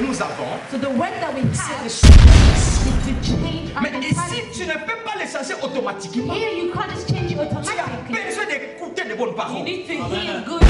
nous avons, So the work that we c'est have de changer. is to change our Mais ici, mentality. tu ne peux pas les changer automatiquement. Here you can't just change it Tu as automatically. besoin d'écouter de bonnes You paroles. need to hear good.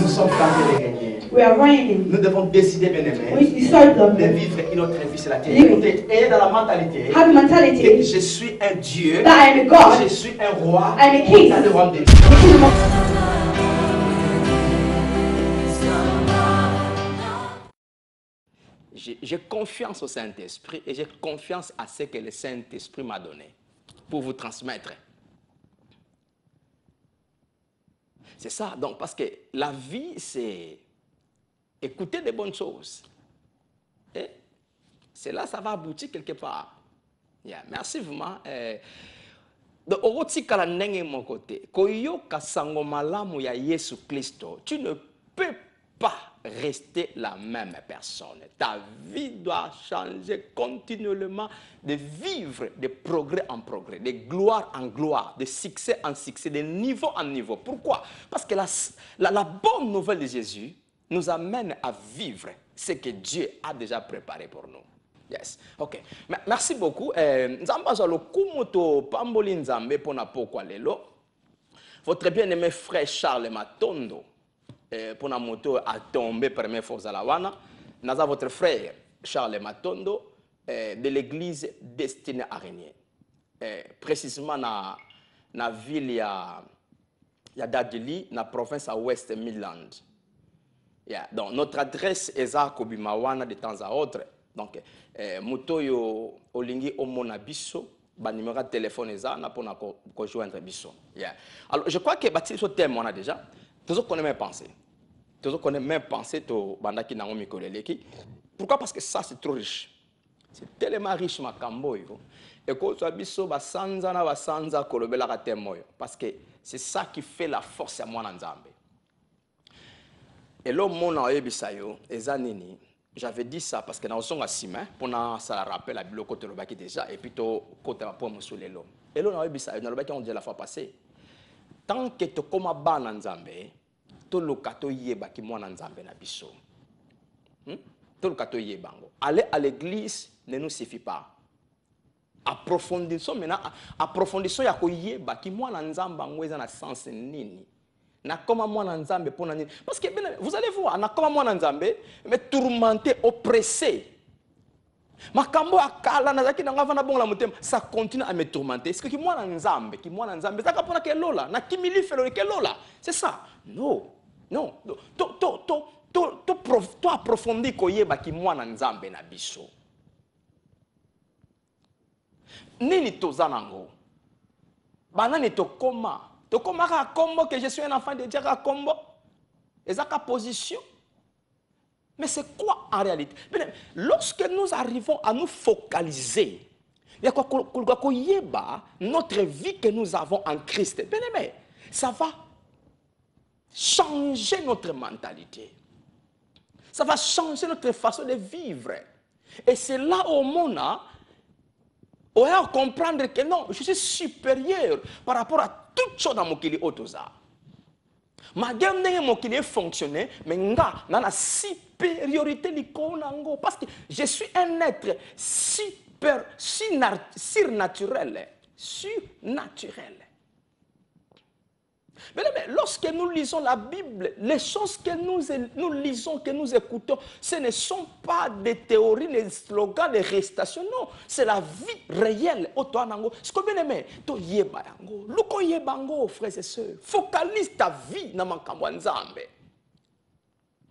Nous sommes tentés de gagner. We are running. Nous devons décider, bien aimé, We decide de them. vivre une autre vie sur la terre. Oui. Écoutez, ayez dans la mentalité Have a que mentality je suis un Dieu, that I am a God. je suis un roi, I'm a king. dans le royaume de Dieu. The kingdom of J'ai confiance au Saint-Esprit et j'ai confiance à ce que le Saint-Esprit m'a donné pour vous transmettre. C'est ça, donc, parce que la vie, c'est écouter des bonnes choses. Et c'est là, ça va aboutir quelque part. Yeah, merci vraiment. Donc, okotikala ndenge moko te. Koyoka sango malamu ya Yesu Kristo, tu ne peux pas rester la même personne. Ta vie doit changer continuellement, de vivre de progrès en progrès, de gloire en gloire, de succès en succès, de niveau en niveau. Pourquoi? Parce que la bonne nouvelle de Jésus nous amène à vivre ce que Dieu a déjà préparé pour nous. Yes. Ok. Merci beaucoup. Votre bien-aimé frère Charles Matondo, pour la moto a tombé première fois à la Wana. Nous avons votre frère Charles Matondo de l'église Destinée Araignée. Précisément dans la ville de Dadili, dans la province à West Midland. Yeah. Donc, notre adresse est à Kobimawana de temps à autre. Donc, moto yo olingi omona biso, ba numéro de téléphone est là pour nous joindre biso. Yeah. Alors, je crois que bâti ce thème on a déjà. Tous on connaît mes pensées. Tous on connaît mes pensées to bandaki nango mikoleleki. Pourquoi? Parce que ça c'est trop riche. C'est tellement riche makambo yo. Et ko so biso ba sanza na ba sanza kolobela ka thème yo parce que c'est ça qui fait la force à moi nzambe. Et là mon oyebisa yo ezanini. J'avais dit ça parce que dans le son à Simon, pour ça rappelle la Bible côté le baki déjà et puis to côté pour me souler l'homme. Et là on a dit ça, dans le baki on dit la fois passée. Tant que tu comme ba na nzambe, to lokato yeba ki mwana nzambe na biso. To lokato yebango. Aller à l'église ne nous suffit pas. Approfondissons maintenant, approfondissons ya ko yeba ki mwana nzamba ngweza na sens nini. Na koma mwana nzambe pona nini? Parce que vous allez voir, na koma mwana nzambe mais tourmenté, oppressé. Makambo akala nazaki nanga vana bonga la motema, ça continue à me tourmenter. Est-ce que ki mwana nzambe zaka pona ke lola, na kimili felo ke lola. C'est ça. Non. Non. To approfondir ko yeba ki mwana nzambe na biso. Nini tozanango? Banani to koma comment à combo que je suis un enfant de Dieu à combo? Et ça position. Mais c'est quoi en réalité? Lorsque nous arrivons à nous focaliser, il y a notre vie que nous avons en Christ. Ça va changer notre mentalité. Ça va changer notre façon de vivre. Et c'est là où on va comprendre que non, je suis supérieur par rapport à toute chose dans mon kili otoza. Ma gamme n'est mon kili fonctionner, mais nga dans la supériorité likonango parce que je suis un être surnaturel. Mais lorsque nous lisons la Bible, les choses que nous lisons, que nous écoutons, ce ne sont pas des théories, des slogans, des récitations, non. C'est la vie réelle. Ce que bien aimé, to yeba yango, luko yebango, frères et sœurs. Focalise ta vie dans makambo nzambe.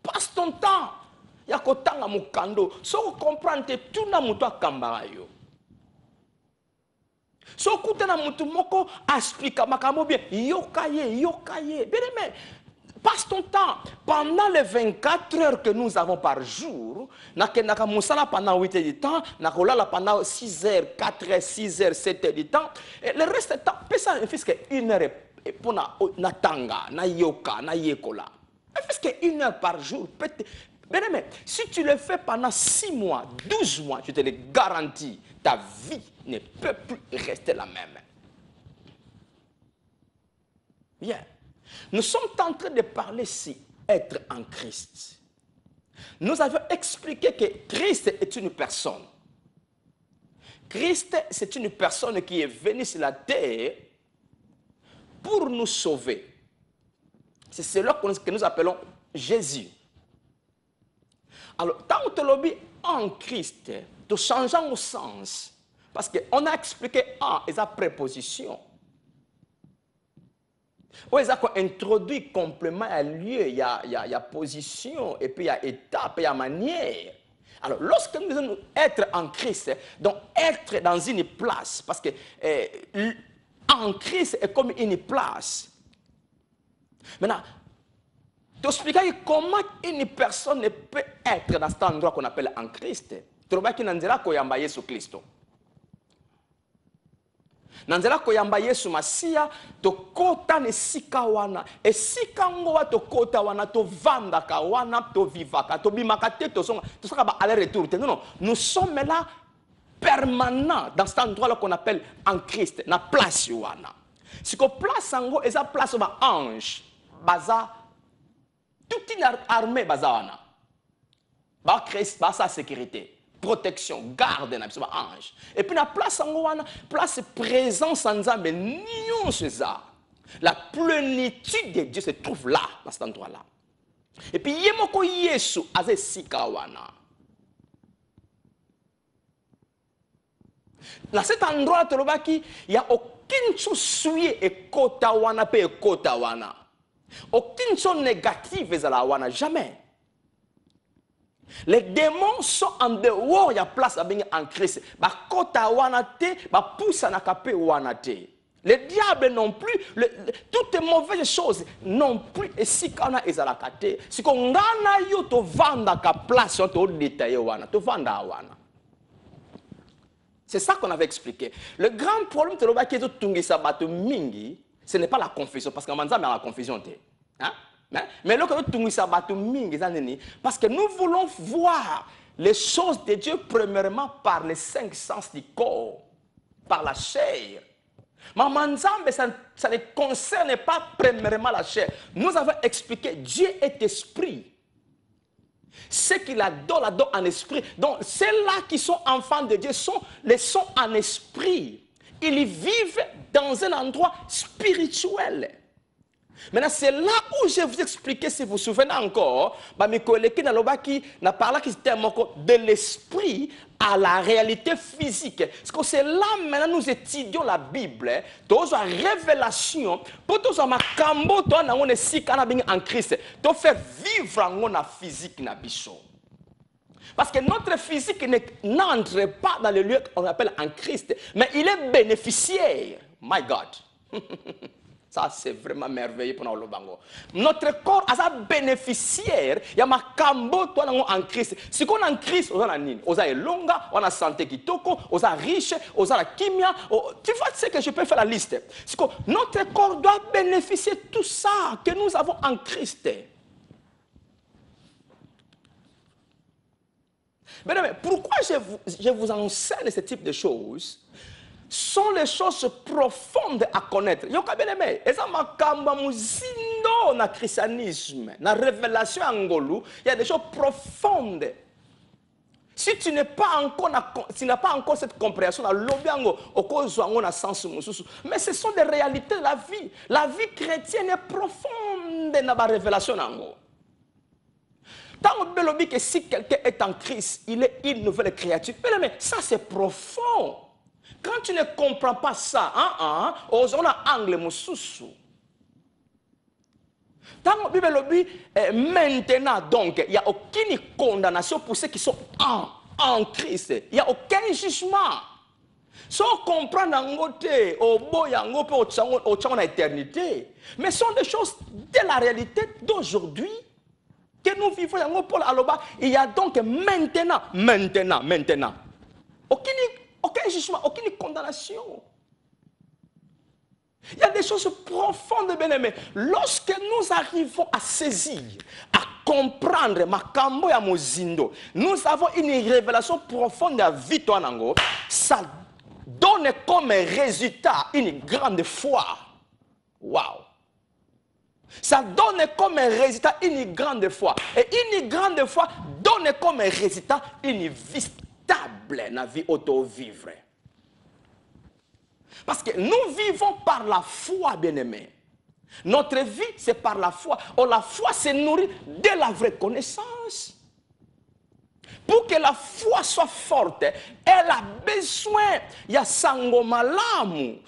Passe ton temps. Yakotanga mukando. So comprendre que tout na muto akambara yo. So kuta na mutu moko explica makambo bien yokaye bien aimé passe ton temps. Pendant les 24 heures que nous avons par jour, nakendaka musala pendant 8 heures du temps, nakolala pendant 6 heures, 4 heures, 6 heures, 7 heures du temps. Et le reste du temps, pesa fiske 1 heure pour na tanga, na yoka, na yekola. Fiske 1 heure par jour. Bien aimé, si tu le fais pendant 6 mois, 12 mois, je te le garantis, ta vie ne peut plus rester la même. Bien. Nous sommes en train de parler si être en Christ. Nous avons expliqué que Christ est une personne. Christ, c'est une personne qui est venue sur la terre pour nous sauver. C'est cela que nous appelons Jésus. Alors, tant que tu en Christ, tu changes au sens. Parce qu'on a expliqué en et sa préposition. Oui, ça introduit complément à lieu, il y a position, et puis il y a étape, il y a manière. Alors, lorsque nous devons être en Christ, donc être dans une place, parce que en Christ est comme une place. Maintenant, t'expliquer comment une personne peut être dans cet endroit qu'on appelle en Christ. Tu vois qu'il y a koyamba Yesu Christo. Nanzela koyamba Yesu Masia, to kota ne sika wana, e sika ngoa to kota wana, to vanda ka wana, to vivaka, to bimakate, to songa, tout ça va aller-retour. Non, non, nous sommes là permanents dans cet endroit-là qu'on appelle en Christ, na place wana. Si ko place ango, esa place ba ange, baza, toute une armée baza wana. Ba Christ, ba sa sécurité. Protection, garde, ange. Et puis la place en place présence en Nzambe, la plénitude de Dieu se trouve là, dans cet endroit-là. Et puis yemoko Yesu aze sikawana. Dans cet endroit-là, il n'y a aucune chose souillée et kotawana pe kotawana. Aucune chose négative à la wana, jamais. Les démons sont en dehors, il y a place à venir en Christ. Ba kota wanate, ba poussa na kapé wanate. Les diables non plus, toutes les mauvaises choses non plus. Et si on a ezalakate, si on a yo to vanda ka place, to détailler wana, to vanda wana. C'est ça qu'on avait expliqué. Le grand problème de l'obaki de tungi sabato mingi, ce n'est pas la confusion, parce qu'en manzam il y a la confusion. Hein? Mais là, parce que nous voulons voir les choses de Dieu premièrement par les 5 sens du corps, par la chair. Mais ça ne concerne pas premièrement la chair. Nous avons expliqué Dieu est esprit. Ceux qui l'adorent en esprit. Donc, ceux-là qui sont enfants de Dieu sont en esprit. Ils vivent dans un endroit spirituel. Maintenant, c'est là où je vous expliquais, si vous vous souvenez encore, n'a parlé de l'esprit à la réalité physique. Parce que c'est là maintenant nous étudions la Bible, dans la révélation, pour tout ça, en Christ, pour faire vivre la physique na biso. Parce que notre physique n'entre pas dans le lieu qu'on appelle en Christ, mais il est bénéficiaire. My God. Ça, c'est vraiment merveilleux pour nous. Notre corps a sa bénéficiaire. Il y a ma cambo en Christ. Si on est en Christ, on a nini. On a longa, on a santé qui toko, on a riche, on a la kimia. Tu vois, c'est que je peux faire la liste. Notre corps doit bénéficier de tout ça que nous avons en Christ. Mais pourquoi je vous enseigne ce type de choses? Sont les choses profondes à connaître. Yo ka bien aimé, eza makamba muzindo na christianisme, na révélation angolu, il y a des choses profondes. Si tu n'as pas encore cette compréhension, mais ce sont des réalités de la vie. La vie chrétienne est profonde dans la révélation. Tant que si quelqu'un est en Christ, il est une nouvelle créature. Mais ça c'est profond. Quand tu ne comprends pas ça, on a angle mususu. Tant que maintenant, donc, il n'y a aucune condamnation pour ceux qui sont en Christ. Il n'y a aucun jugement. Si on comprend l'angoté, au bout yango au tchango na éternité, mais ce sont des choses de la réalité d'aujourd'hui que nous vivons yango pour aloba. Il y a donc maintenant, aucun jugement, aucune condamnation. Il y a des choses profondes, bien-aimés. Lorsque nous arrivons à saisir, à comprendre Makambo ya Mozindo, nous avons une révélation profonde de la vie de Nango. Ça donne comme résultat une grande foi. Waouh! Ça donne comme résultat une grande foi. Et une grande foi donne comme résultat une vie stable dans la vie auto-vivre. Parce que nous vivons par la foi, bien-aimés. Notre vie, c'est par la foi. Or, la foi se nourrit de la vraie connaissance. Pour que la foi soit forte, elle a besoin, il y a sango malamu,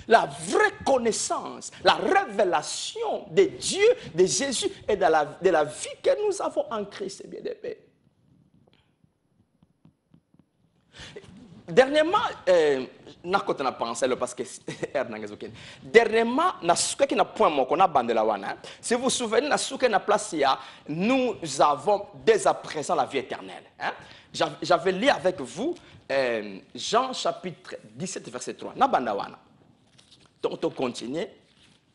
la vraie connaissance, la révélation de Dieu, de Jésus et de la vie que nous avons en Christ, bien-aimés. Dernièrement, na pensé parce que dernièrement, si vous vous souvenez, nous avons dès à présent la vie éternelle. Hein? J'avais lu avec vous Jean chapitre 17, verset 3. Donc, on continue.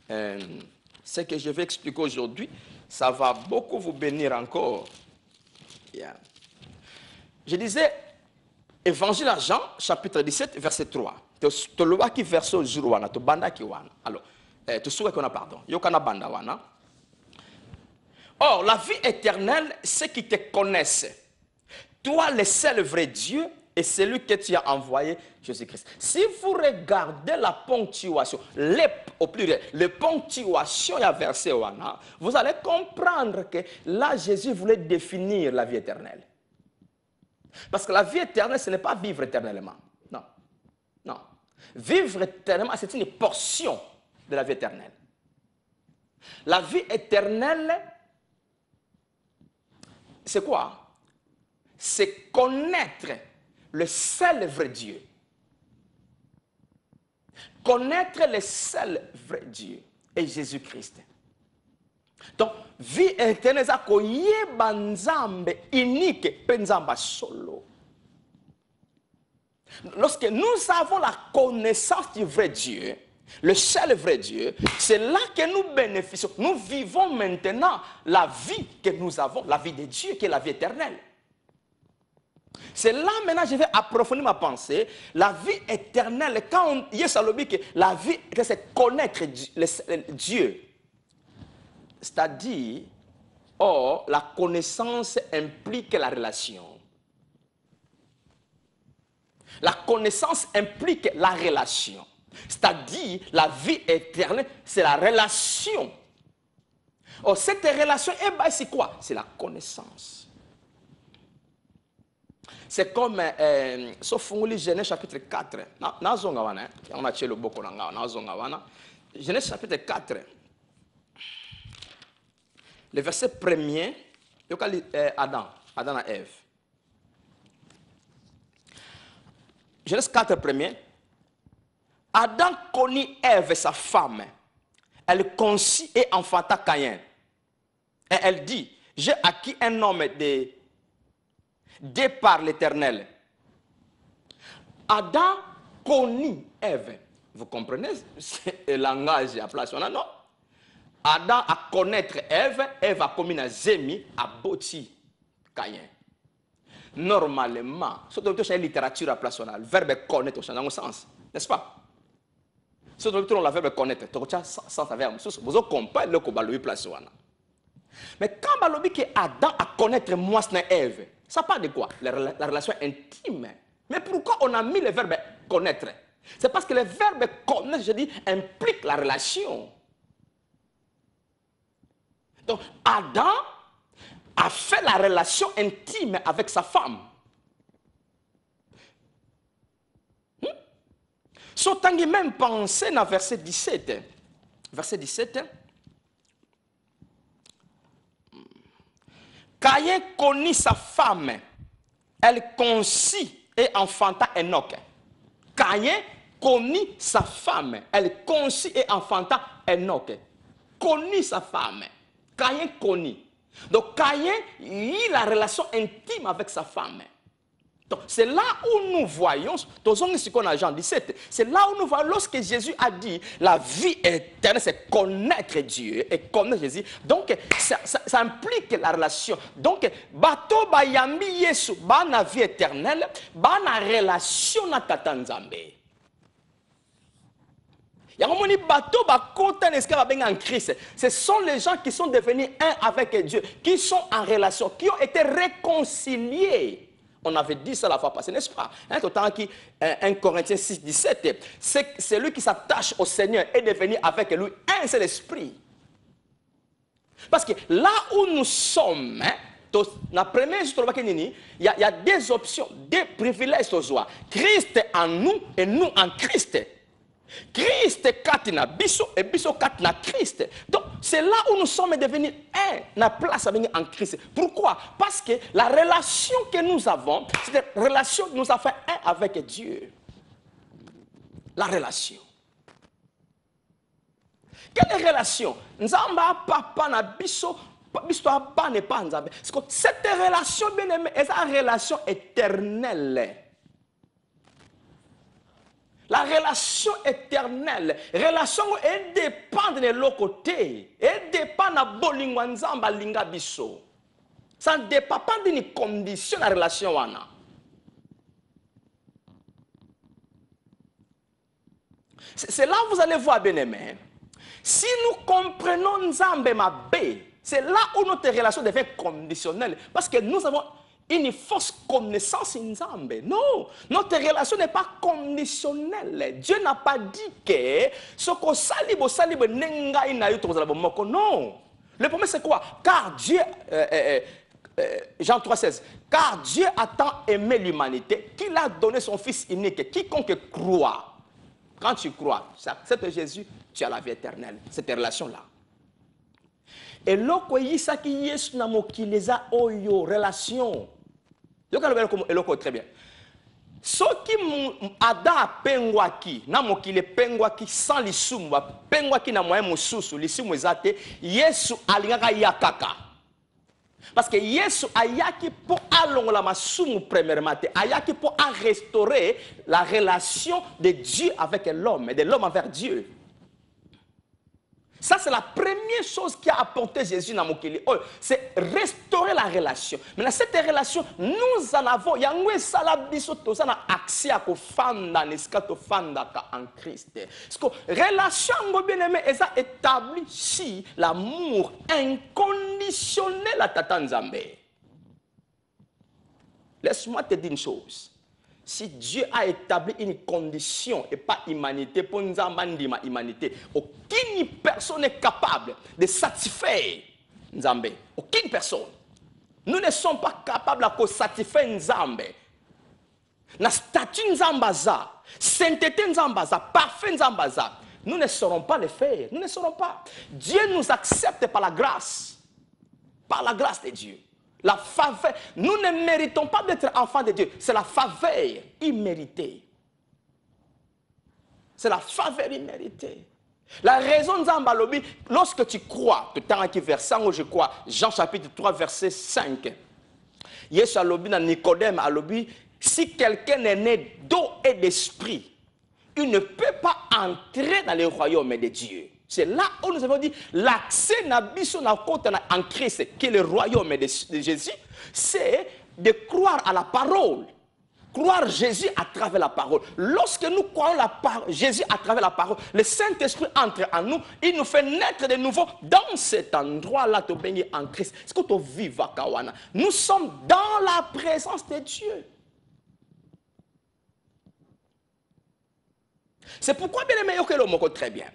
Ce que je vais expliquer aujourd'hui, ça va beaucoup vous bénir encore. Yeah. Je disais, Évangile à Jean, chapitre 17, verset 3. Tu le vois qui verset au jour wana, tu banda ki wana. Alors, tu souhaites qu'on a pardon. Yokana banda wana. Or, la vie éternelle, c'est qui te connaissent. Toi, le seul vrai Dieu, et celui que tu as envoyé, Jésus-Christ. Si vous regardez la ponctuation, au pluriel, les ponctuations, il y a verset wana, vous allez comprendre que là, Jésus voulait définir la vie éternelle. Parce que la vie éternelle, ce n'est pas vivre éternellement. Non. Non. Vivre éternellement, c'est une portion de la vie éternelle. La vie éternelle, c'est quoi? C'est connaître le seul vrai Dieu. Connaître le seul vrai Dieu et Jésus-Christ. Donc, vie éternelle, c'est koyeba nzambe unique, penzamba solo. Lorsque nous avons la connaissance du vrai Dieu, le seul vrai Dieu, c'est là que nous bénéficions. Nous vivons maintenant la vie que nous avons, la vie de Dieu, qui est la vie éternelle. C'est là maintenant je vais approfondir ma pensée. La vie éternelle, quand on y est que la vie, c'est connaître Dieu. C'est-à-dire, or, la connaissance implique la relation. La connaissance implique la relation. C'est-à-dire, la vie éternelle, c'est la relation. Or, cette relation, c'est quoi? C'est la connaissance. C'est comme, sauf Genèse chapitre 4. On a le beaucoup Genèse chapitre 4. Le verset premier, Adam et Ève. Genèse 4 premier. Adam connut Ève, sa femme. Elle conçut et enfanta Caïn. Et elle dit, j'ai acquis un homme de par l'Éternel. Adam connut Ève. Vous comprenez le langage à place? Non? Adam a connaître Ève, Ève a commis na zemi a boti Caïn. Normalement, surtout que la littérature à place, le verbe connaître dans le sens, n'est-ce pas? Surtout que le verbe connaître, sans verbe, vous comprenez le que place. Mais quand balobi que Adam a connaître moi Ève, ça parle de quoi? La relation intime. Mais pourquoi on a mis le verbe connaître? C'est parce que le verbe connaître, je dis, implique la relation. Donc, Adam a fait la relation intime avec sa femme. Sotangi même pensé dans verset 17. Verset 17. Caïn connut sa femme. Elle conçut et enfanta Enoch. Caïn connut sa femme. Elle conçut et enfanta Enoch. Connut sa femme. Caïn connut. Donc Caïn eut la relation intime avec sa femme. C'est là où nous voyons, Jean 17, c'est là où nous voyons, lorsque Jésus a dit la vie éternelle, c'est connaître Dieu et connaître Jésus. Donc, ça implique la relation. Donc, bato bayambi Yesu, bana vie éternelle, bana relation na tata Nzambe. Ce sont les gens qui sont devenus un avec Dieu, qui sont en relation, qui ont été réconciliés. On avait dit ça la fois passée, n'est-ce pas? 1 Corinthiens 6, 17. C'est celui qui s'attache au Seigneur est devenu avec lui un seul esprit. Parce que là où nous sommes, la première il y a des options, des privilèges. Christ en nous et nous en Christ. Christ katina biso et biso katina Christ. Donc c'est là où nous sommes devenus un, la place à venir en Christ. Pourquoi? Parce que la relation que nous avons, cette relation nous a fait un avec Dieu. La relation. Quelle relation? Nzamba papa na biso biso pas ne pas nzambe. Cette relation bien aimée est une relation éternelle. La relation éternelle, relation elle dépend de l'autre côté, elle dépend de bolingwa nzamba linga biso. Ça ne dépend pas d'une condition la relation wana. C'est là où vous allez voir bien aimé. Si nous comprenons nzambe mabé, c'est là où notre relation devient conditionnelle parce que nous avons une fausse connaissance Nzambe. Non, notre relation n'est pas conditionnelle. Dieu n'a pas dit que ce qu'on salibo nenga ina moko. Non. Le premier c'est quoi? Car Dieu, Jean 3,16, car Dieu a tant aimé l'humanité qu'il a donné son Fils unique. Quiconque croit, quand tu crois, c'est Jésus, tu as la vie éternelle. Cette relation-là. Et loko yisaki Yesu na mokileza oyo relation. Très bien. Ce qui ada pengwaki na mokile pengwaki sans lisumba pengwaki na moyen mususu lisumu ezate Yesu alingaka yakaka. Parce que Yesu ayaki pour alongola masumu premièrement ayaki pour restaurer la relation de Dieu avec l'homme et de l'homme envers Dieu. Ça, c'est la première chose qui a apporté Jésus dans Mokili. C'est restaurer la relation. Mais dans cette relation, nous en avons. Il y a un accès à en Christ. Parce que la relation est établie si l'amour inconditionnel à Tata Nzambe. Laisse-moi te dire une chose. Si Dieu a établi une condition et pas humanité, pour nous humanité, aucune personne n'est capable de satisfaire Nzambe. Aucune personne. Nous ne sommes pas capables de satisfaire Nzambe. La statue Nzambaza, sainteté Nzambaza, parfait Nzambaza, nous ne saurons pas le faire. Nous ne saurons pas. Dieu nous accepte par la grâce. Par la grâce de Dieu. La faveur. Nous ne méritons pas d'être enfants de Dieu. C'est la faveur imméritée. C'est la faveur imméritée. La raison de lorsque tu crois, tout temps qui verset, je crois, Jean chapitre 3, verset 5. Yesu alobi na Nicodème alobi, si quelqu'un est né d'eau et d'esprit, il ne peut pas entrer dans le royaume de Dieu. C'est là où nous avons dit l'accès en Christ, qui est le royaume de Jésus, c'est de croire à la parole. Croire Jésus à travers la parole. Lorsque nous croyons Jésus à travers la parole, le Saint-Esprit entre en nous, il nous fait naître de nouveau dans cet endroit-là, en Christ. C'est que tu vis Kawana. Nous sommes dans la présence de Dieu. C'est pourquoi, bien aimé, que le très bien.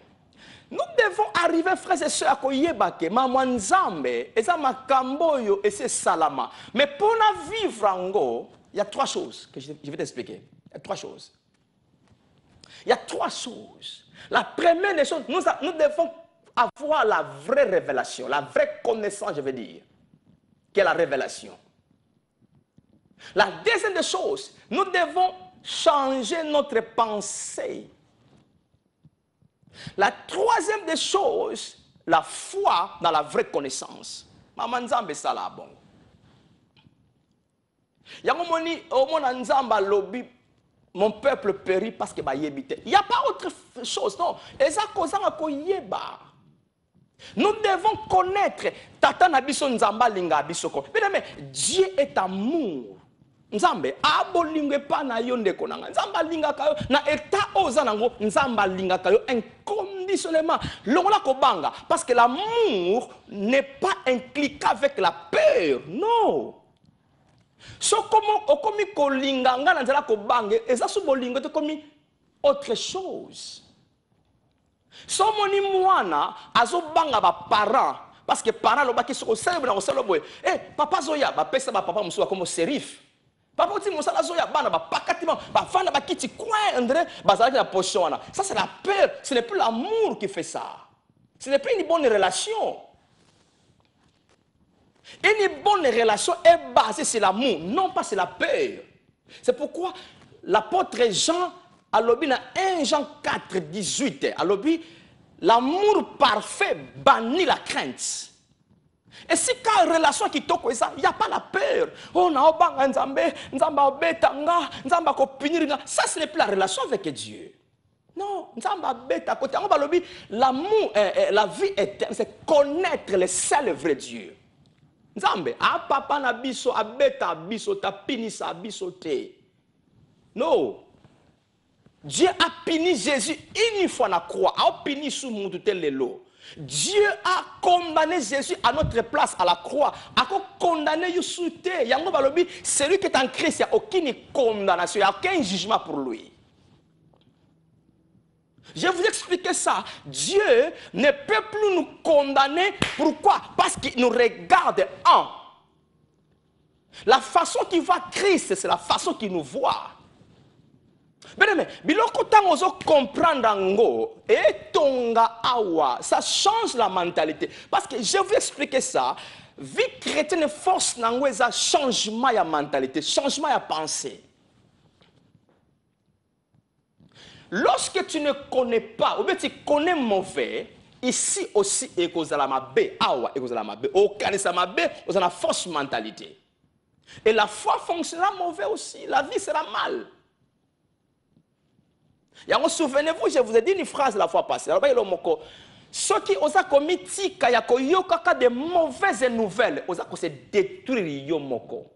Nous devons arriver, frères et sœurs, à Koyebake, Maman Nzambe, et ça Makamboyo, et c'est Salama. Mais pour la vivre en go, il y a trois choses que je vais t'expliquer. Il y a trois choses. Il y a trois choses. La première des choses, nous devons avoir la vraie révélation, la vraie connaissance, je veux dire, qui est la révélation. La deuxième des choses, nous devons changer notre pensée. La troisième des choses, la foi dans la vraie connaissance. Maman Nzambe sala bon. Yango moni omona Nzamba lobi mon peuple périt parce que ba yebite. Il n'y a pas autre chose non. Eza kozanga ko yeba. Nous devons connaître tata na biso Nzamba linga bisoko. Mais Dieu est amour. Nzambe abolingue pa na yo ndeko nanga. Nzamba linga kayo na état ozanango Nzamba linga kayo inconditionnellement. Longola kobanga parce que l'amour n'est pas impliqué avec la peur. Non. So comment okomi kolinga ngana nzala kobanga eza su bolingo te komi autre chose. So moni mwana azobanga ba parents parce que parents lobaki soko célèbre na solo boy. Papa zoya ba pesa ba papa musuwa comme serif. Papa oti mosala zoya bana ba pakatima ba fana ba kiti coin André bazalaki na position wana. Ça c'est la peur, ce n'est plus l'amour qui fait ça. Ce n'est plus une bonne relation. Une bonne relation est basée sur l'amour, non pas sur la peur. C'est pourquoi l'apôtre Jean a lobby dans 1 Jean 4, 18. A lobby, l'amour parfait bannit la crainte. Et si quand une relation qui toque ça, il n'y a pas la peur. Oh, na obanga nzambe, nzamba obetanga, nzamba kopinirina. Ça, ce n'est plus la relation avec Dieu. Non, nzamba beta côté. On va lobby, l'amour, la vie éternelle, c'est connaître le seul vrai Dieu. Nzambe, a papa na biso, a beta biso, ta pinisa biso te. Non. Dieu a puni Jésus une fois na croix, a puni sous monde tel lelo. Dieu a condamné Jésus à notre place à la croix, a condamné Youssou te. Yango balobi, celui qui est en Christ, il n'y a aucune condamnation, il n'y a aucun jugement pour lui. Je vais vous expliquer ça. Dieu ne peut plus nous condamner. Pourquoi? Parce qu'il nous regarde en. La façon qu'il voit Christ, c'est la façon qu'il nous voit. Mais biloko tango zo comprendre ngo et tonga awa, ça change la mentalité. Parce que je vais vous expliquer ça. Vie chrétienne force nango eza changement ya mentalité, changement ya pensée. Lorsque tu ne connais pas, ou bien tu connais mauvais, ici aussi, ekozalamabe, awa, ekozalamabe, okanisamabe, vous avez une fausse mentalité. Et la foi fonctionnera mauvais aussi, la vie sera mal. Souvenez-vous, je vous ai dit une phrase la fois passée. Ceux qui ont commis tika ya koyokaka de mauvaises nouvelles, ont se détruire yomoko.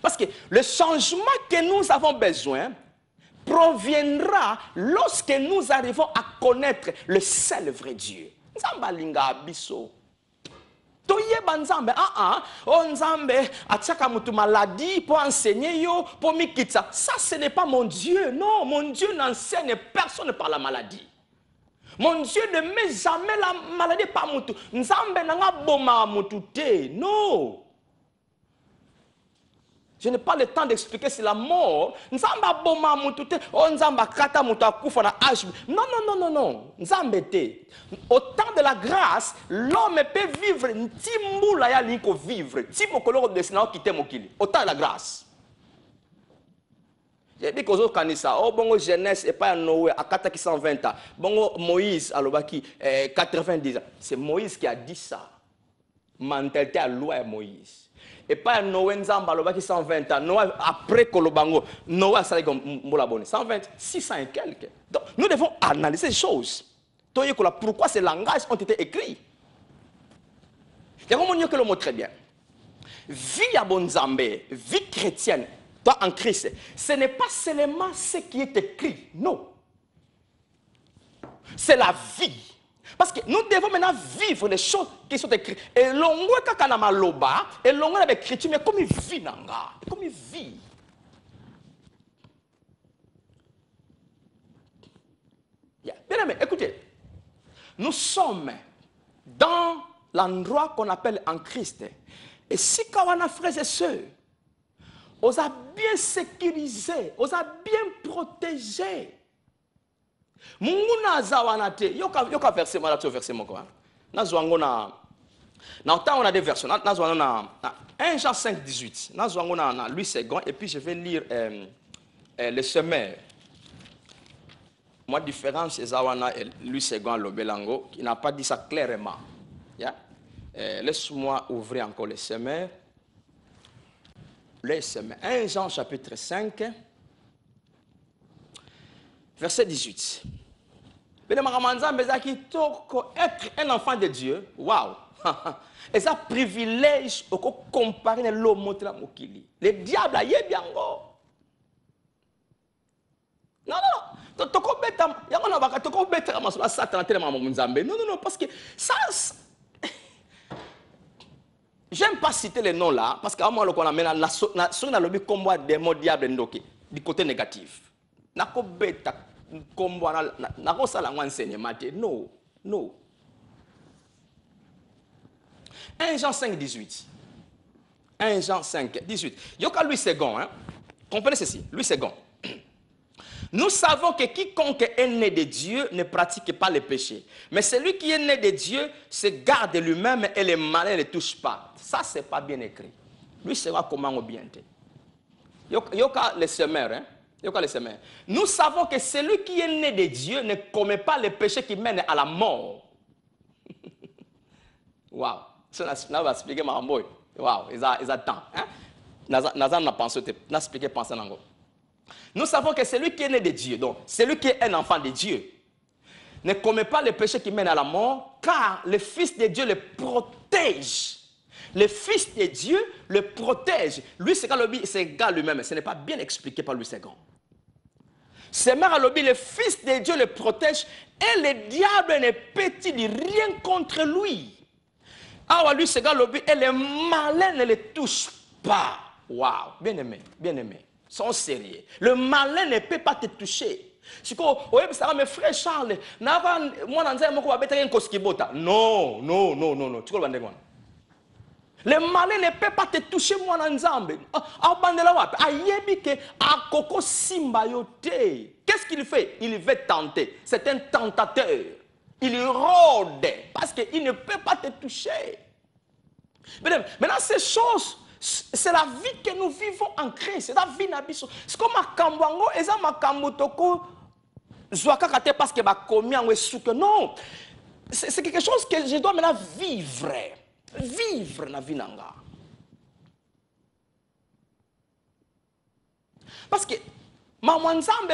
Parce que le changement que nous avons besoin proviendra lorsque nous arrivons à connaître le seul vrai Dieu. Nzamba linga abiso. Toyeba Nzambe, oh Nzambe, atchaka mutu maladie pour enseigner yo, pour mikitsa. Ça, ce n'est pas mon Dieu. Non, mon Dieu n'enseigne personne par la maladie. Mon Dieu ne met jamais la maladie par mutu. Nzambe nanga boma mutu te. Non. Je n'ai pas le temps d'expliquer sur la mort. Nzamba boma mutute, oh nzamba kata muta kufa na âge. Non, non, non, non, non. Nzambe te. Au temps de la grâce, l'homme peut vivre ntimbula ya liko vivre. Timokolo desina quitter mokili. Au temps de la grâce. J'ai dit qu'aux kanisa, oh bongo jeunesse et pas Noé à 120 ans. Bongo Moïse à l'obaki 90 ans. C'est Moïse qui a dit ça. Mentalité à loi Moïse. Et pas Noé Nzamba qui 120 ans. Noé après Kolobango, Noé a salé comme Moulabone. 120, 600 et quelques. Donc nous devons analyser ces choses. Pourquoi ces langages ont été écrits? Il y a un mot que le mot très bien. Vie à Bonzambe, vie chrétienne, toi en Christ, ce n'est pas seulement ce qui est écrit. Non. C'est la vie. Parce que nous devons maintenant vivre les choses qui sont écrites. Et l'on voit quand on a maloba, et l'on a écrit, mais comme il vit, nanga, comme il vit. Bien aimé, écoutez, nous sommes dans l'endroit qu'on appelle en Christ. Et si quand on a frères et sœurs, on a bien sécurisé, on a bien protégé. Munguna zawanate yoka verset mala to verset moko na zwango na Dans le temps, on a des versions. Nous avons 1 Jean 5, 18. Nous avons Louis II. Et puis, je vais lire le semeur. Moi, différence, c'est Louis II Lobelango, qui n'a pas dit ça clairement. Yeah? Laisse-moi ouvrir encore le semeur. Le semeur. 1 Jean chapitre 5, verset 18. Être un enfant de Dieu, waouh! Et ça privilège au comparer l'homme à mokili. Le diable a bien go. Non, non, non, parce que ça. J'aime pas citer les noms là, parce qu'à moi, on amène la lobby combat des mots diable du côté négatif. Nako beta combat nako sala enseignement. Non, non. 1 Jean 5, 18. 1 Jean 5, 18. Yoka Louis II, hein? Comprenez ceci, Louis II. Nous savons que quiconque est né de Dieu ne pratique pas le péché. Mais celui qui est né de Dieu se garde lui-même et les malins ne le touchent pas. Ça, ce n'est pas bien écrit. Lui, c'est comment bien. Yoka le semeur, hein? Yoka le semeur. Nous savons que celui qui est né de Dieu ne commet pas le péché qui mène à la mort. Waouh! Ça, on va expliquer ma boy. Waouh! Ils attendent. Hein? Nazan n'a pensé, n'a expliqué penser en gros. Nous savons que celui qui est né de Dieu, donc celui qui est un enfant de Dieu, ne commet pas le péché qui mène à la mort, car le Fils de Dieu le protège. Le Fils de Dieu le protège. Lui, c'est égal lui-même. Ce n'est pas bien expliqué par lui, c'est grand. C'est mère à l'objet, le Fils de Dieu le protège et le diable ne peut dire rien contre lui. Ah, lui, c'est égal l'objet et les malins ne le touchent pas. Waouh, bien aimé, bien aimé. Sont sérieux. Le malin ne peut pas te toucher. Si vous voyez, ça va, mes frères Charles, moi, non, non, non, non, non. Tu comprends? Le malin ne peut pas te toucher, moi, Nzambe. Qu'est-ce qu'il fait? Il veut tenter. C'est un tentateur. Il rôde parce qu'il ne peut pas te toucher. Maintenant, ces choses, c'est la vie que nous vivons en Christ. C'est la vie n'abisso. C'est comme Makambango, et ça Makambotoko, Zouakakate parce que Bakomi en Wessuke. Non, c'est quelque chose que je dois maintenant vivre. Vivre la vie nanga. Parce que Mamanzambe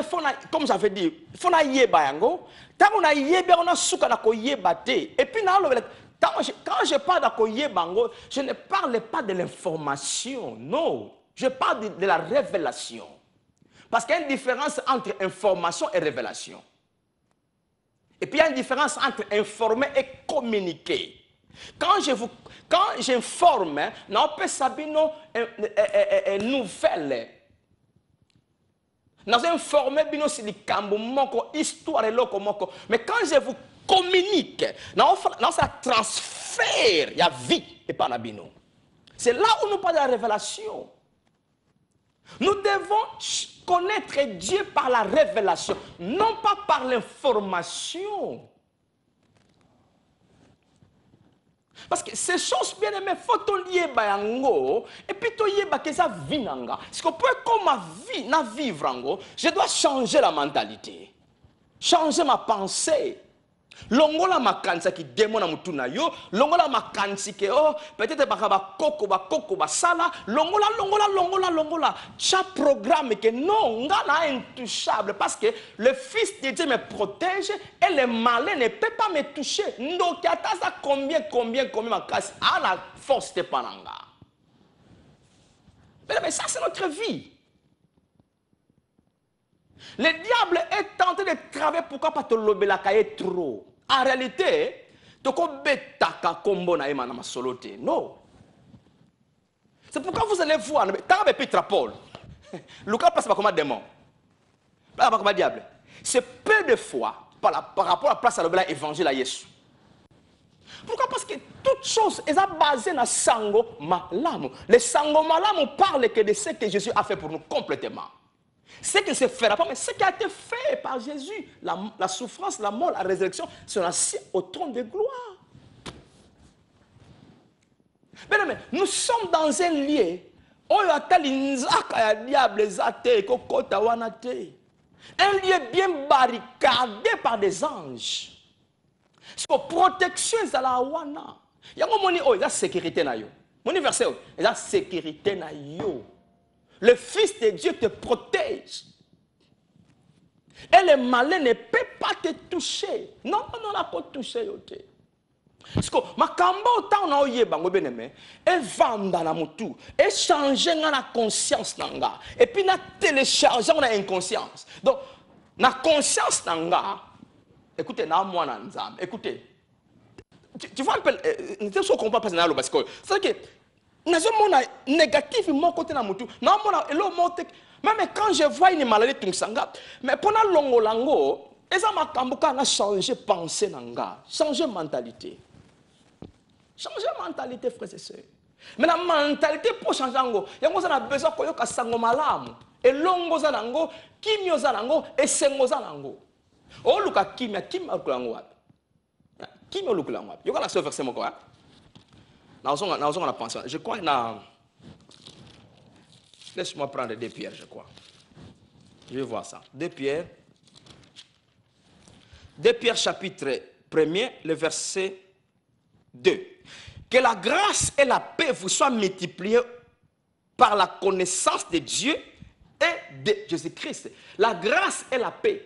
comme j'avais dit, faut na yeba yango. Tant on a yeba, on a souka na ko yeba te. Et puis quand je parle d'Akoyebango, je ne parle pas de l'information, non. Je parle de la révélation. Parce qu'il y a une différence entre information et révélation. Et puis il y a une différence entre informer et communiquer. Quand j'informe, on peut savoir une nouvelle. Nous informer sur les histoire et l'autre. Mais quand je vous communique, ça transfère, il y a vie et pas la bino. C'est là où nous parlons de la révélation. Nous devons connaître Dieu par la révélation, non pas par l'information. Parce que ces choses bien aimées, il faut que lier et puis tu lier que ça vit nanga. Parce que pour comme ma vie na vivre ango, je dois changer la mentalité, changer ma pensée. Longola makansa qui démon amutuna yo, longola makansi que oh peut-être bakaba koko ba sala, longola. Chaque programme que non, ngana intouchable parce que le Fils de Dieu me protège et le malin ne peut pas me toucher. Donc ça combien makasi à la force de pananga. Mais ça c'est notre vie. Le diable est tenté de travailler pourquoi pas te lober la caille trop. En réalité, tu betaka kombo na ema na masolote. Non. C'est pourquoi vous allez voir, tant que Peter Paul, Lucas passe pas comme un démon. Pas comme un diable. C'est peu de fois par rapport à la place à l'évangile à Jésus. Pourquoi? Parce que toute chose est basée dans sango malamu. Le sango malamu parle que de ce que Jésus a fait pour nous complètement. Ce qui ne se fera pas, mais ce qui a été fait par Jésus, la souffrance, la mort, la résurrection, sont assis au trône de gloire. Bien aimé, nous sommes dans un lieu où il y a des diables, un lieu bien barricadé par des anges. Parce que protection est à la wana. Il y a la sécurité na yo. Mon verset, il y a la sécurité na yo. Le Fils de Dieu te protège. Et le malin ne peut pas te toucher. Non, non, non, pas toucher yote. Parce que makambo autant na oye bango beneme, et vanda na mutu, et changer na conscience nanga, et puis na télécharger na inconscience. Donc na conscience nanga, écoutez na moi na nzam, écoutez. Tu vois un peu, tu sais comprend pas parce que c'est que na zo mona négatif mon côté na mutu, na mona elo monte. Même quand je vois une maladie tungsanga, mais pendant longo lango, eza makambo ka na changer pensée nanga, changer mentalité. Changer mentalité, frères et sœurs. Mais la mentalité pour changer, il y a besoin de faire sango malamu. Et longo zanango, kimio zanango, et sengo zanango. Oh, luka kimia, kimia lukulango wapi. Kimia lukulango wapi. Yoka la seule verset moko. Na pensé. Je crois na. Laisse-moi prendre 2 Pierre, je crois. Je vais voir ça. 2 Pierre. 2 Pierre chapitre 1er, le verset 2. Que la grâce et la paix vous soient multipliées par la connaissance de Dieu et de Jésus-Christ. La grâce et la paix.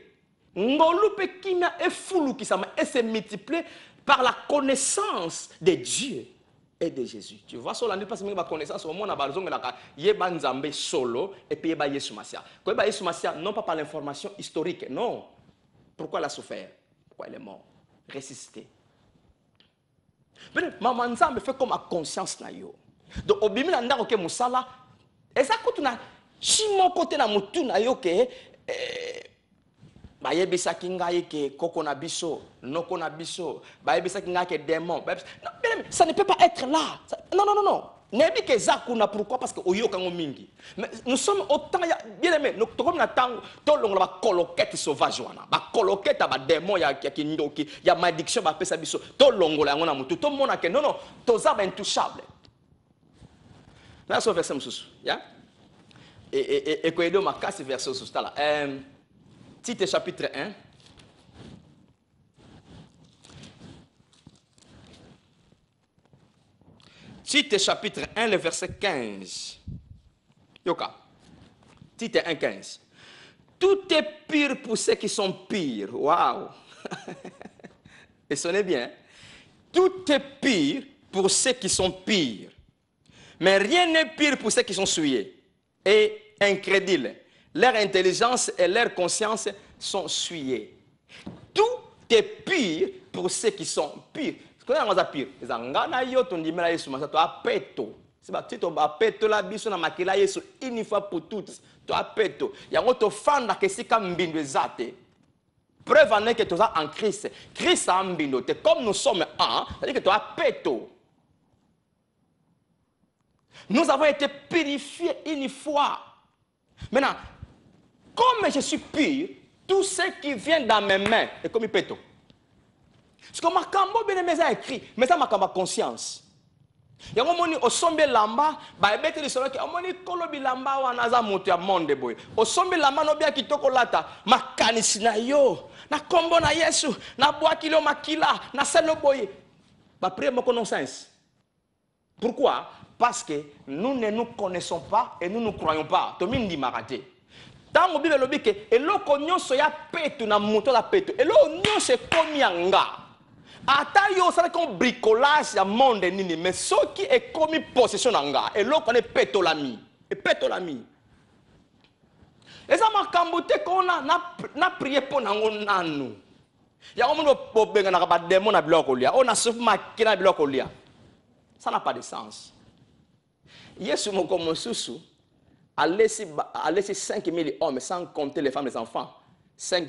Et se multiplier par la connaissance de Dieu et de Jésus. Tu vois, sur l'année passée, la connaissance, au monde a besoin de Nzambe solo et puis Yesu Massia. Yesu Massia, non pas par l'information historique, non. Pourquoi il a souffert? Pourquoi il est mort? Ressuscité. Maman Nzambe fait comme ma conscience na yo. Donc obimi na ndako ke musala, eza kutu na chimo côté na mutu na yo ke ba yebisa kinga ke koko na biso, noko na biso, ba yebisa kinga ke démon. Ça ne peut pas être là. Non non non non. Nebi ke zakuna pourquoi parce que oyoka mingi. Mais nous sommes autant bien aimé, nous comme na tango to longo ba coloquette sauvage wana. Ba coloquette ba démon ya kindoki, ya malédiction ba pesa biso. To longo la ngona mutu. To mona ke non non, to za ba intouchable. Là sur verset mususu, ya? Et ko edo makasi verset mususu là. Tite chapitre 1. Tite chapitre 1, le verset 15. Yoka. Tite 1, 15. Tout est pire pour ceux qui sont pires. Waouh. Et sonnez bien. Tout est pire pour ceux qui sont pires. Mais rien n'est pire pour ceux qui sont souillés et incrédules. Leur intelligence et leur conscience sont souillées. Tout est pire pour ceux qui sont pires. Ce qu'on a pire, c'est que yo ton dimela Yesu masa to apeto. C'est pas tu to apeto la biso na makila Yesu une fois pour toutes. To apeto. Yango to fanda ke sika mbindo ezate. Preuve en est que tu es en Christ. Christ a mbindo te comme nous sommes un, c'est-à-dire que tu apeto. Nous avons été purifiés une fois. Maintenant, comme je suis pur, tout ce qui vient dans mes mains est comme péto. Parce que ma cambo bien aimé ça écrit, mais ça ma cambo conscience. Yango moni osombe lamba, ba ebete li solo ke omoni kolobi lamba wana za moto ya monde boy. Osombe lamba no bia kitoko lata, makanisi na yo, na kombo na Yesu, na boa kilo makila, na selo boy. Ba prier mon connaissance. Pourquoi? Parce que nous ne nous connaissons pas et nous ne croyons pas. Tomindi maraté. Tango Bible lobi ke eloko nyonso ya petu na moto la petu. Eloko nyonso komi anga. Ata yo sala comme bricolage ya monde nini mais ce qui est commis possession anga eloko ne peto lami. Et peto lami. Et ça m'a camboté qu'on a na prié pour nango nanu. Ya omo bo benga na ba démon na biloko lia. On a sauf makina biloko lia. Ça n'a pas de sens. Yesu moko mosusu a laissé 5000 hommes sans compter les femmes et les enfants. 5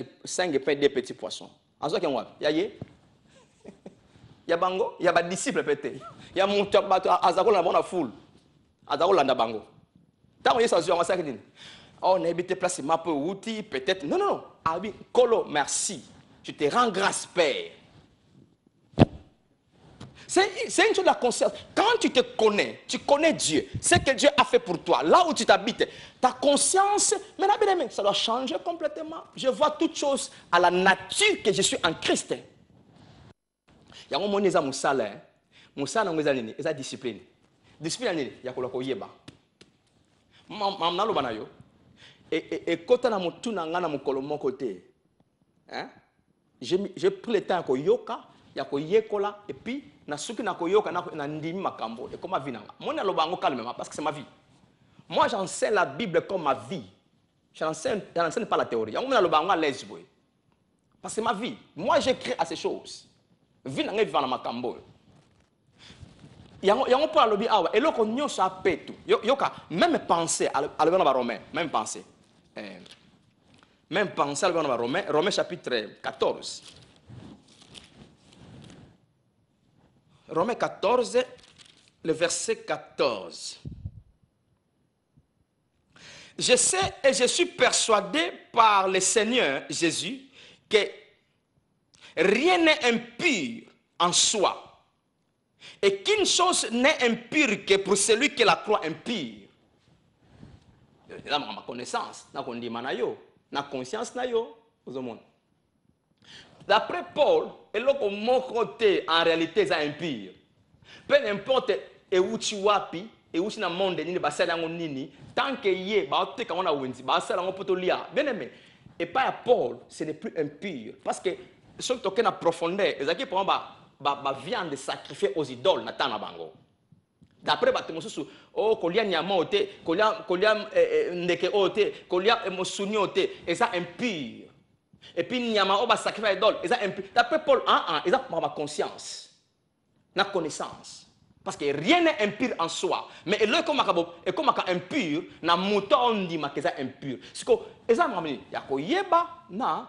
pains, 2 petits poissons. En ce qu'il y a, il y a bango, il y a des disciples pétés. Il y a mon azako la bonne foule. Azako landa bango. Tant que ça se joue, on a habité place ma peu outil peut-être. Non non non. Abi Kolo, merci. Je te rends grâce Père. C'est une chose de la conscience. Quand tu te connais, tu connais Dieu, ce que Dieu a fait pour toi, là où tu t'habites, ta conscience, maintenant, bien aimé, ça doit changer complètement. Je vois toute chose à la nature que je suis en Christ. Il y a un moment où il y a une discipline. Discipline, il y a un mamna yo et kota na mutu na ngana mukolo moko te hein j'ai pris le temps ko yoka ya ko yekola et puis na suki na ko yoka na ndimi makambo et comme vinanga moi na lobango calmement parce que c'est ma vie. Moi j'enseigne la Bible comme ma vie. J'enseigne pas la théorie. Yango na lobango à l'aise boy. Parce que c'est ma vie. Moi j'écris à ces choses. Vinanga vivant na makambo. Yango pour alobi awa eloko nyonso apetu yoka même penser à le Romain même penser à le Romain chapitre 14 Romains 14 le verset 14 je sais et je suis persuadé par le Seigneur Jésus que rien n'est impur en soi et qu'une chose n'est impure que pour celui qui la croit impure. Là, ma connaissance, na conscience, d'après Paul, et là, mon côté, en réalité, c'est impur. Peu importe où tu wapi, et où tu es dans le monde, tant que y est, bien aimé, et pas à Paul, ce n'est plus impur. Parce que ceux qui sont en profondeur, ils ont viande sacrifiée aux idoles natana bango d'après batumosusu oh kolia nyama ote kolia ndeke ote kolia mosuni ote et ça impur et puis nyama o ba sacrifier idole et ça impur d'après Paul et ça pour ma conscience na connaissance parce que rien n'est impur en soi mais le comme impur na moto on dit que ça impur c'est que et ça mamani ya ko yeba na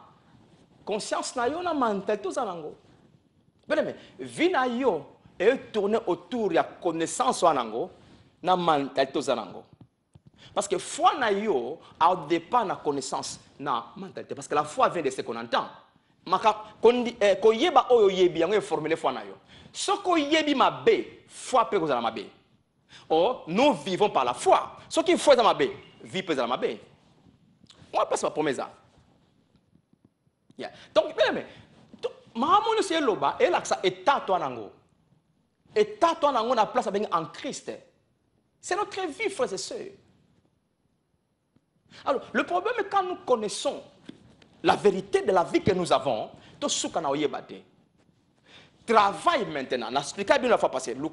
conscience na yo na mental tout ça nango. Bien aimé, vina yo et tourner autour de la connaissance wanango na mentalité zanango. Parce que foi na yo a dépend na connaissance na mentalité parce que la foi vient de ce qu'on entend. Maka ko yeba oyo yebi yango formuler foi na yo. Ce ko yebi mabe, foi peut kozala mabe. Or nous vivons par la foi. Ce qui foi za mabe, vie peut za mabe. On passe ma promesse. Yeah. Donc bien aimé, maman c'est loba et là ça état toi nango na place avec en Christ c'est notre vie frères et sœurs. Alors le problème est quand nous connaissons la vérité de la vie que nous avons tout ce qu'on a oyebate travail maintenant n'explique bien la fois passée le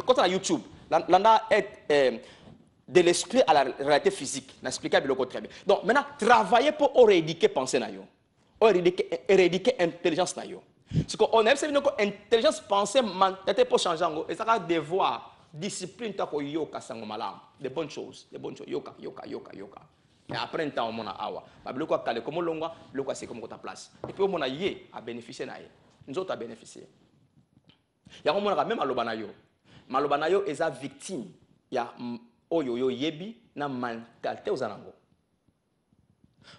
côté de YouTube l'anda est de l'esprit à la réalité physique n'explique bien le côté très bien donc maintenant travailler pour éradiquer penser na yo éradiquer intelligence na yo. C'est qu'on aime c'est une intelligence pensée mentalité pour changer et ça va devoir discipline ta ko yoka sango malam de bonnes choses yoka et après un temps on a awa ba biloko kale comme longa biloko c'est comme ta place et puis on a yé à bénéficier na yé nous autres à bénéficier ya on a même aloba na yo eza victime ya oyo yebi na mentalité ozanango.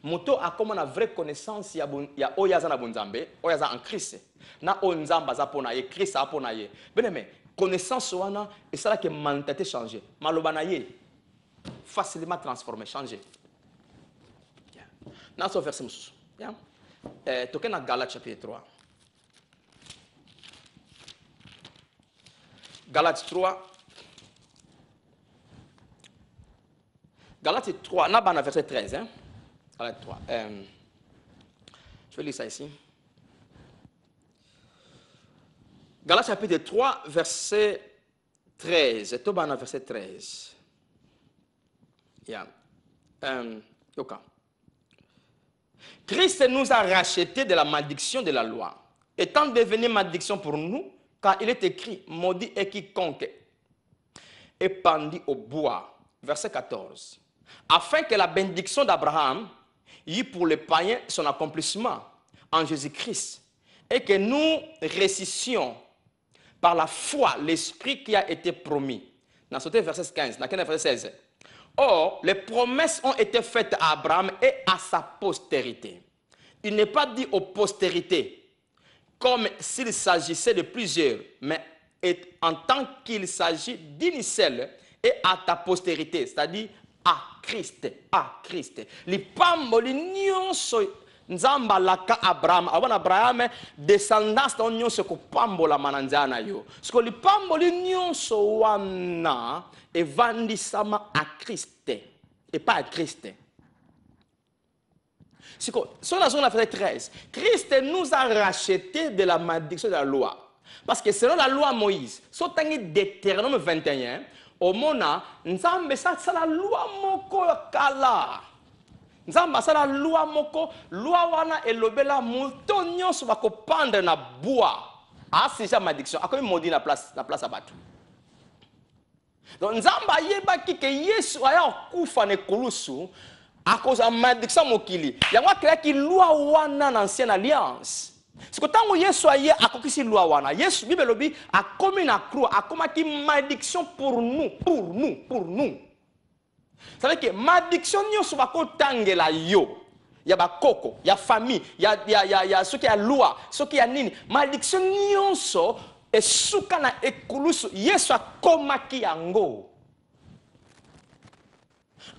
Moto a comme une vraie connaissance ya oyaza na bonzambe oyaza en Christ na onzamba za pona ye Christ a pona ye bien mais connaissance wana et ça là que mentalité changer maloba na ye facilement transformer changer na so verset mususu bien toke na Galates chapitre 3 Galates 3 na bana verset 13 hein. Galates 3. Je vais lire ça ici. Galates chapitre 3, verset 13. Tobana verset 13. Yeah. Yoka. Christ nous a rachetés de la malédiction de la loi, étant devenu malédiction pour nous, car il est écrit, maudit est quiconque est pendu au bois. Verset 14. Afin que la bénédiction d'Abraham y pour les païens son accomplissement en Jésus-Christ et que nous ressuscitions par la foi l'esprit qui a été promis. Dans ce verset 15, dans verset 16. Or, les promesses ont été faites à Abraham et à sa postérité. Il n'est pas dit aux postérités comme s'il s'agissait de plusieurs, mais en tant qu'il s'agit d'une seule et à ta postérité, c'est-à-dire à Christ, à Christ. Les pamboli nyonso nzamba laka Abraham, avant Abraham descendance dans nyonso ko pambola mananzana yo. Ce que les pamboli nyonso wana evandisama à Christ et pas à Christ. C'est que sur la verset 13, Christ nous a racheté de la malédiction de la loi. Parce que selon la loi Moïse, sur Deutéronome 21, au mona, nzambe sa la loi moko kala. Nzamba sa la loi moko, loi wana elobela muto nyonso bako pendre na bois. Ah, c'est ça malédiction. A comme maudit la place à battre. Donc nzamba yeba ki ke Yesu aya kufa ne kulusu à cause de la malédiction mokili. Yango créé ki loi wana dans l'ancienne alliance. C'est que tant que Yesu aye akokisi loi wana, Yesu Bible lobi a commis na croix, a commis malédiction pour nous. Ça veut dire que malédiction nyonso bako tangela yo. Ya ba koko, ya famille, ya ceux qui a loi, ceux qui a nini. Malédiction nyonso et suka na ekulusu Yesu a komaki yango.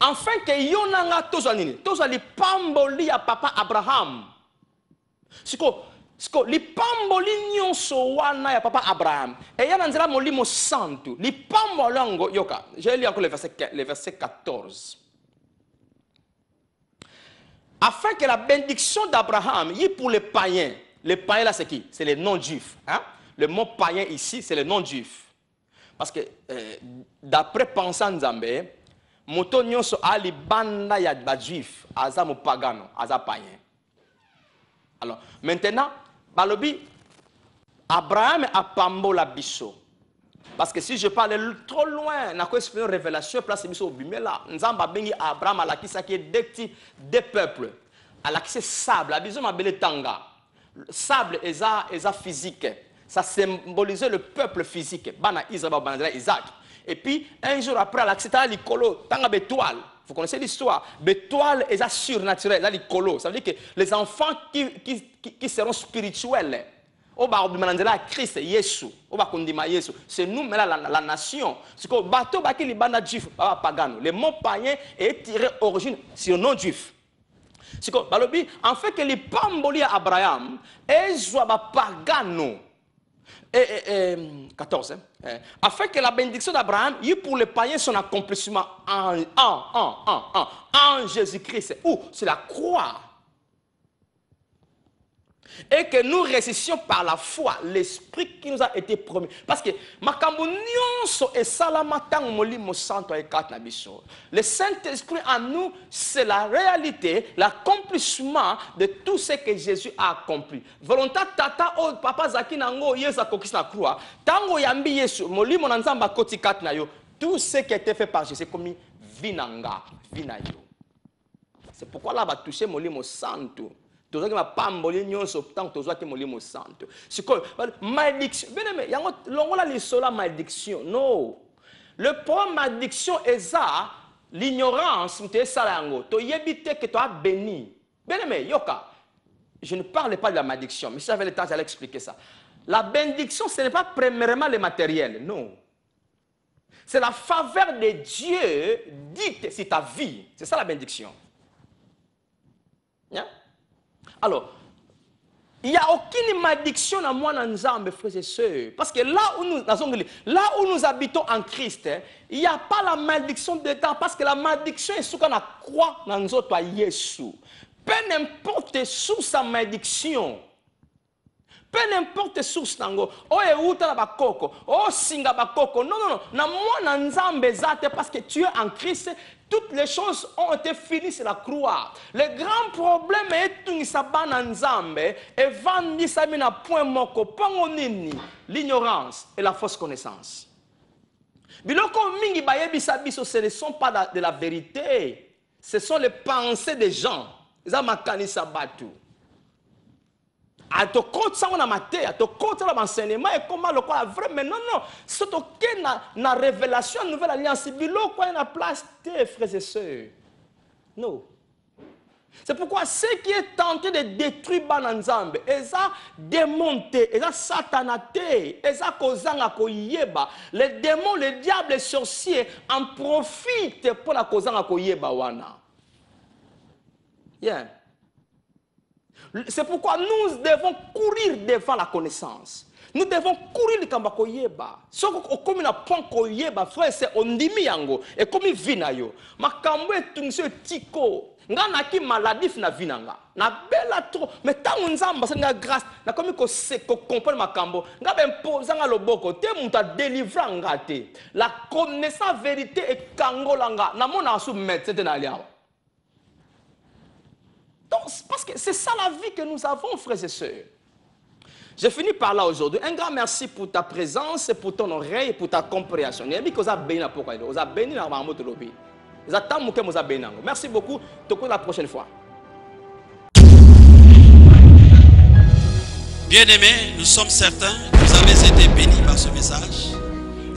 Enfin que yonanga tozwa nini? Tozwa li pamboli ya papa Abraham. Siko li pamboli nyonso wana ya papa Abraham. Et ya nanzela molimo santo. Li pambolango yoka. Je lis encore le verset 14. Afin que la bénédiction d'Abraham y pour les païens. Les païens là c'est qui? C'est les non-juifs. Hein? Le mot païen ici c'est les non-juifs. Parce que d'après pensant Nzambe, moto nyonso ali banda ya ba juif aza mo pagano, aza païen. Alors maintenant balobi Abraham a pambola biso. Parce que si je parle trop loin, na ko expliquer une révélation place biso obimela. Nzamba bengi Abraham ala kisa ki des peuples. Ala kisa sable, abizo mabele tanga. Sable eza physique. Ça symbolisait le peuple physique. Bana Israël, bana Isaac. Et puis un jour après l'accident l'icolo tanga bétoile. Vous connaissez l'histoire. Bétoile est surnaturel, là l'icolo. Ça veut dire que les enfants qui seront spirituels. Christ Yesu, c'est nous mais la nation. C'est que bateau baki li banda juif pagano. Le mot païen est tiré origine sur non juif. C'est que balobi en fait que les pamboli à Abraham et joa pagano. 14 afin que la bénédiction d'Abraham y pour les païens son accomplissement en Jésus-Christ ou sur la croix. Et que nous ressuscitions par la foi l'esprit qui nous a été promis. Parce que le Saint-Esprit en nous, c'est la réalité, l'accomplissement de tout ce que Jésus a accompli. Volonté tata o papa zaki nango yesa kokisi na croix. Tango yambi Yesu molimo na nzamba koti kat na yo. Tout ce qui a été fait par Jésus c'est comme vinanga, vinayo. C'est pourquoi là va toucher molimo santo. Tout ça qui m'a pamboli nyonso tant que toi qui molimo santo. C'est quoi malédiction. Bien aimé, yango longola li sola malédiction. Non. Le problème malédiction est ça l'ignorance mte sala yango. To yebite que tu as béni. Bien aimé, yoka. Je ne parle pas de la malédiction, mais si j'avais le temps j'allais expliquer ça. La bénédiction ce n'est pas premièrement le matériel, non. C'est la faveur de Dieu dite sur ta vie. C'est ça la bénédiction. Yeah? Alors, il n'y a aucune malédiction à moi dans Nzambe, frères et sœurs. Parce que là où nous habitons en Christ, il n'y a pas la malédiction dedans. Parce que la malédiction est ce qu'on a croit dans nous autres à Jésus. Peu n'importe sous sa malédiction. Peu n'importe source nango. Oh euta na bakoko. Oh singa bakoko. Non, non, non. Na moi na Nzambe zate parce que tu es en Christ. Toutes les choses ont été finies sur la croix. Le grand problème est tout nisabana Nzambe et vandi samina point moko pango nini l'ignorance et la fausse connaissance. Biloko mingi bayebi sabiso ce ne sont pas de la vérité. Ce sont les pensées des gens. Zamakani sabatu. A to compte ça on a maté, a to compte ça l'enseignement et comment le quoi vrai mais non non, c'est ok na révélation nouvelle alliance bilo quoi na place tes frères et sœurs. Non. C'est pourquoi ce qui est tenté de détruire Bananzambe, eza démonté, eza satanaté, eza kozanga koyeba. Les démons, les diables, les sorciers en profitent pour la kozanga koyeba wana. Yeah. C'est pourquoi nous devons courir devant la connaissance. Nous devons courir le kamba koyeba. Ce comme na point koyeba, frère, c'est ondimi yango et comme vina yo. Makambo etungisio tiko. Nga naki maladif na vinanga. Na bela trop. Mais tant nzamba c'est nga grâce. Na comme ko se ko comprendre makambo. Nga ben posanga loboko te muta délivrer nga te. La connaissance vérité et kangolanga. Na mona asu mettre na liawa. Donc, parce que c'est ça la vie que nous avons, frères et sœurs. Je finis par là aujourd'hui. Un grand merci pour ta présence, pour ton oreille, pour ta compréhension. Merci beaucoup. La prochaine fois. Bien-aimés, nous sommes certains que vous avez été bénis par ce message.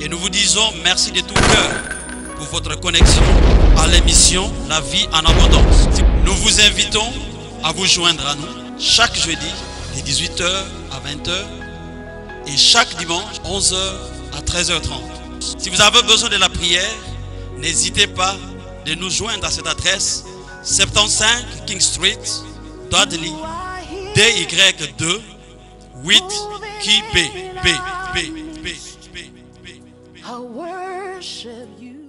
Et nous vous disons merci de tout cœur pour votre connexion à l'émission La Vie en Abondance. Nous vous invitons à vous joindre à nous chaque jeudi de 18h à 20h et chaque dimanche 11h à 13h30. Si vous avez besoin de la prière, n'hésitez pas de nous joindre à cette adresse 75 King Street, Dudley, DY2 8 QB. I worship you.